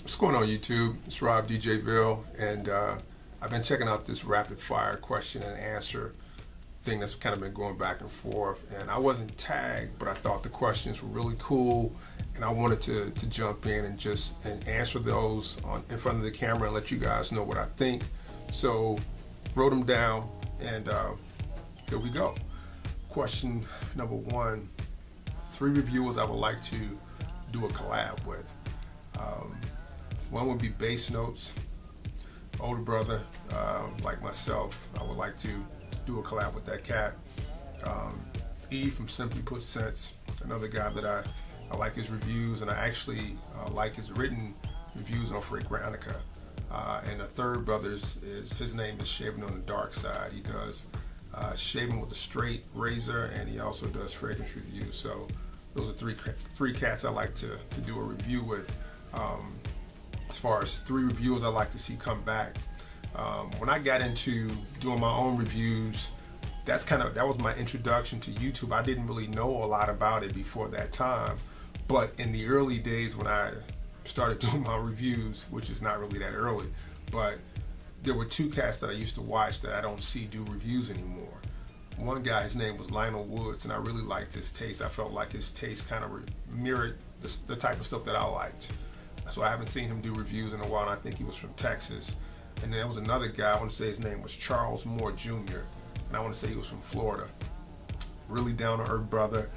What's going on YouTube? It's Rob DJville, and I've been checking out this rapid fire question and answer thing that's kind of been going back and forth. And I wasn't tagged, but I thought the questions were really cool, and I wanted to jump in and just answer those in front of the camera and let you guys know what I think. So wrote them down, and here we go. Question number one: 3 reviewers I would like to do a collab with. One would be Bass Notes, older brother, like myself. I would like to do a collab with that cat. E from Simply Put Sense, another guy that I like his reviews, and I actually like his written reviews on Fragrantica. And the third brother his name is Shaving on the Dark Side. He does shaving with a straight razor, and he also does fragrance reviews. So those are three cats I like to do a review with. As far as 3 reviewers I like to see come back. When I got into doing my own reviews, that was my introduction to YouTube. I didn't really know a lot about it before that time, but in the early days when I started doing my reviews, which is not really that early, but there were 2 cats that I used to watch that I don't see do reviews anymore. One guy, his name was Lionel Woods, and I really liked his taste. I felt like his taste kind of mirrored the type of stuff that I liked. So I haven't seen him do reviews in a while, and I think he was from Texas. And then there was another guy, I want to say his name was Charles Moore Jr., and I want to say he was from Florida. Really down-to-earth brother.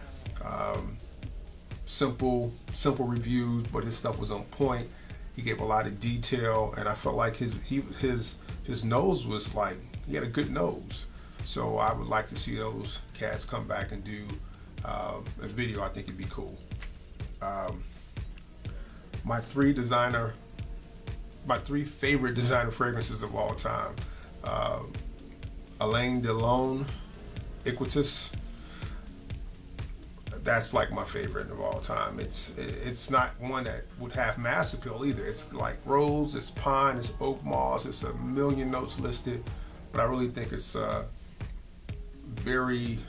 Simple reviews, but his stuff was on point. He gave a lot of detail, and I felt like his nose was like, he had a good nose. So I would like to see those cats come back and do a video. I think it'd be cool. My 3 favorite designer fragrances of all time: Alain Delon Equitious. That's like my favorite of all time. It's not one that would have mass appeal either. It's like rose, it's pine, it's oak moss, it's a million notes listed, but I really think it's very,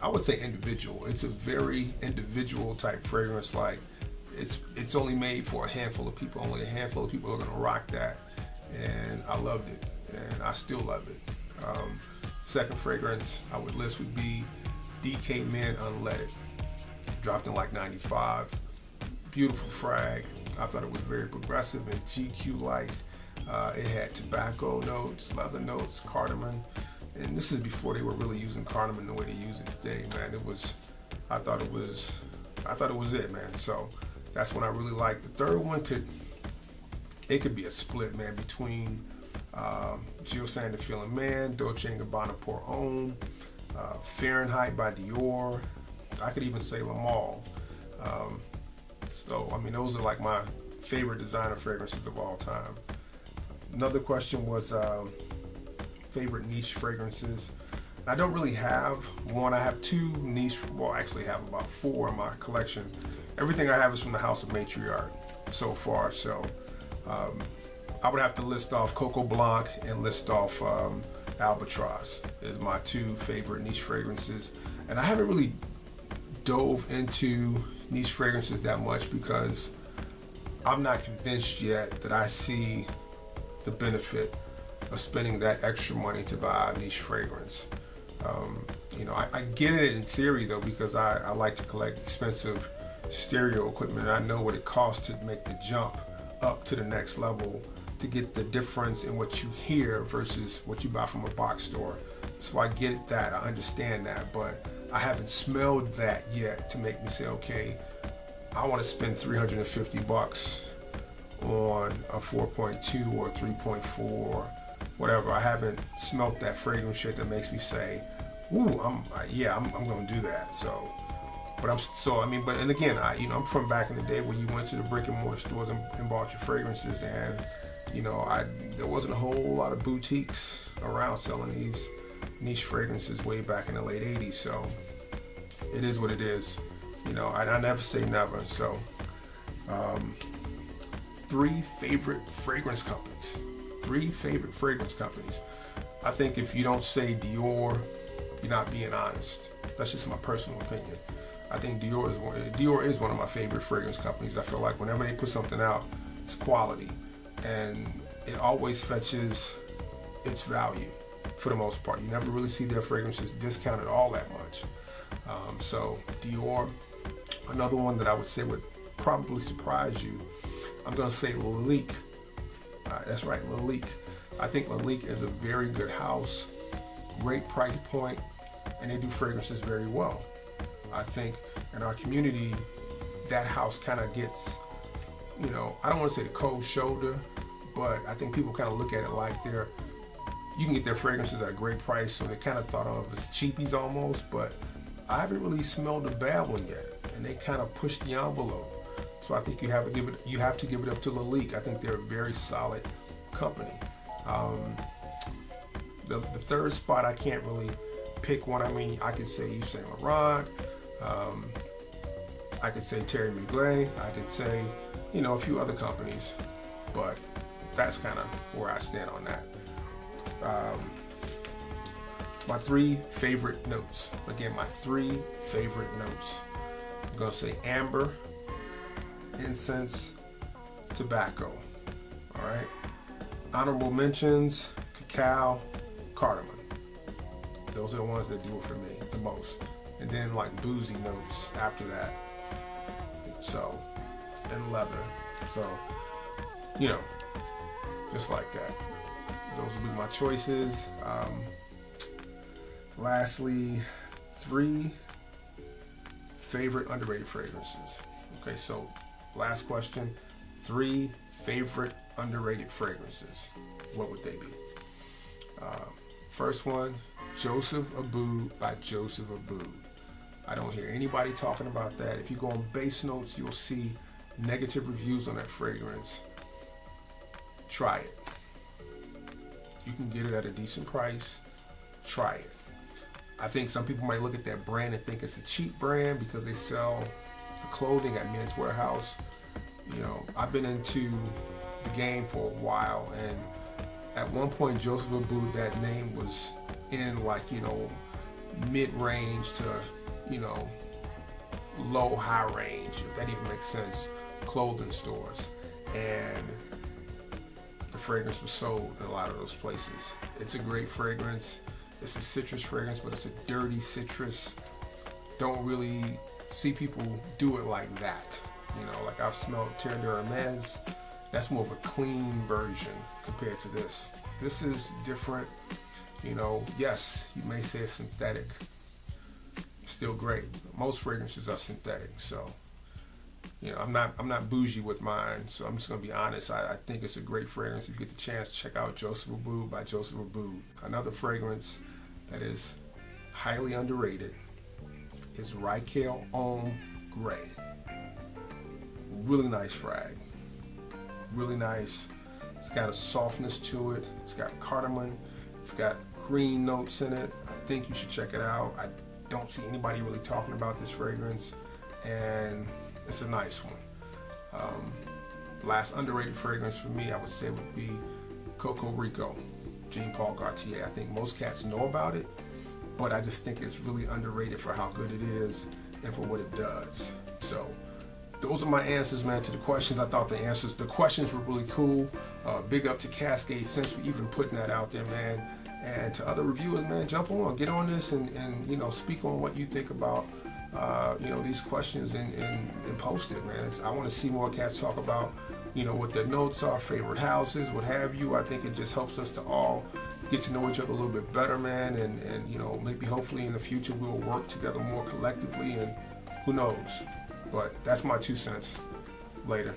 I would say individual. It's a very individual type fragrance. Like it's only made for a handful of people. Only a handful of people are gonna rock that, and I loved it, and I still love it. Second fragrance I would list would be DK Men Unleaded. Dropped in like 95. Beautiful frag. I thought it was very progressive and GQ-like. It had tobacco notes, leather notes, cardamom. And this is before they were really using cardamom the way they use it today, man. I thought it was it, man. So that's one I really liked. The third one could be a split, man, between Jil Sander Feeling Man, Dolce & Gabbana Pour Homme, Fahrenheit by Dior. I could even say Le Male. So, I mean, those are like my favorite designer fragrances of all time. Another question was favorite niche fragrances. I don't really have one. I have 2 niche, well, I actually have about 4 in my collection. Everything I have is from the House of Matriarch so far. So I would have to list off Coco Blanc and list off Albatross is my 2 favorite niche fragrances. And I haven't really dove into niche fragrances that much because I'm not convinced yet that I see the benefit of spending that extra money to buy a niche fragrance. I get it in theory though, because I like to collect expensive stereo equipment, and I know what it costs to make the jump up to the next level to get the difference in what you hear versus what you buy from a box store. So I get that, I understand that, but I haven't smelled that yet to make me say, okay, I want to spend $350 on a 4.2 or 3.4, whatever. I haven't smelt that fragrance yet that makes me say, ooh, I'm gonna do that. So, and again, I'm from back in the day where you went to the brick and mortar stores and bought your fragrances, and there wasn't a whole lot of boutiques around selling these niche fragrances way back in the late 80s. So it is what it is. I never say never. So 3 favorite fragrance companies. 3 favorite fragrance companies. I think if you don't say Dior, you're not being honest. That's just my personal opinion. I think Dior is one of my favorite fragrance companies. I feel like whenever they put something out, it's quality, and it always fetches its value for the most part. You never really see their fragrances discounted all that much. So Dior. Another one that I would say would probably surprise you, I'm going to say Lalique. That's right, Lalique. I think Lalique is a very good house, great price point, and they do fragrances very well. I think in our community, that house kind of gets, I don't want to say the cold shoulder, but I think people kind of look at it like you can get their fragrances at a great price, so they're kind of thought of as cheapies almost, but I haven't really smelled a bad one yet, and they kind of push the envelope. So I think you have to give it up to Lalique. I think they're a very solid company. The third spot, I can't really pick one. I mean, I could say Yves Saint Laurent. I could say Thierry Mugler. I could say, a few other companies, but that's kind of where I stand on that. My 3 favorite notes. Again, my 3 favorite notes. I'm going to say amber, incense, tobacco. All right. Honorable mentions, cacao, cardamom. Those are the ones that do it for me the most. And then like boozy notes after that. So, and leather. So, just like that. Those would be my choices. Lastly, 3 favorite underrated fragrances. Okay, so last question, 3 favorite underrated fragrances. What would they be? First one, Joseph Abboud by Joseph Abboud. I don't hear anybody talking about that. If you go on Base Notes, you'll see negative reviews on that fragrance. Try it. You can get it at a decent price. Try it. I think some people might look at that brand and think it's a cheap brand because they sell the clothing at Men's Warehouse. I've been into the game for a while, and at one point Joseph Abboud, that name was in mid-range to low high range, if that even makes sense, clothing stores, and the fragrance was sold in a lot of those places. It's a great fragrance. It's a citrus fragrance, but it's a dirty citrus. Don't really see people do it like that. Like I've smelled Terre de Hermes. That's more of a clean version compared to this. This is different. Yes, you may say it's synthetic. Still great. Most fragrances are synthetic, so I'm not bougie with mine, so I'm just gonna be honest. I think it's a great fragrance. If you get the chance, check out Joseph Abboud by Joseph Abboud. Another fragrance that is highly underrated is Rykiel Homme Gray. Really nice frag. Really nice. It's got a softness to it. It's got cardamom. It's got green notes in it. I think you should check it out. I don't see anybody really talking about this fragrance, and it's a nice one. Last underrated fragrance for me, I would say, would be Coco Rico, Jean Paul Gaultier. I think most cats know about it, but I just think it's really underrated for how good it is and for what it does. So those are my answers, man, to the questions. I thought the questions were really cool. Big up to Cascade Scents for even putting that out there, man. And to other reviewers, man, jump on, get on this, and speak on what you think about these questions and post it, man. I want to see more cats talk about what their notes are, favorite houses, what have you. I think it just helps us to all get to know each other a little bit better, man, and maybe hopefully in the future we'll work together more collectively, and who knows. But that's my 2 cents. Later.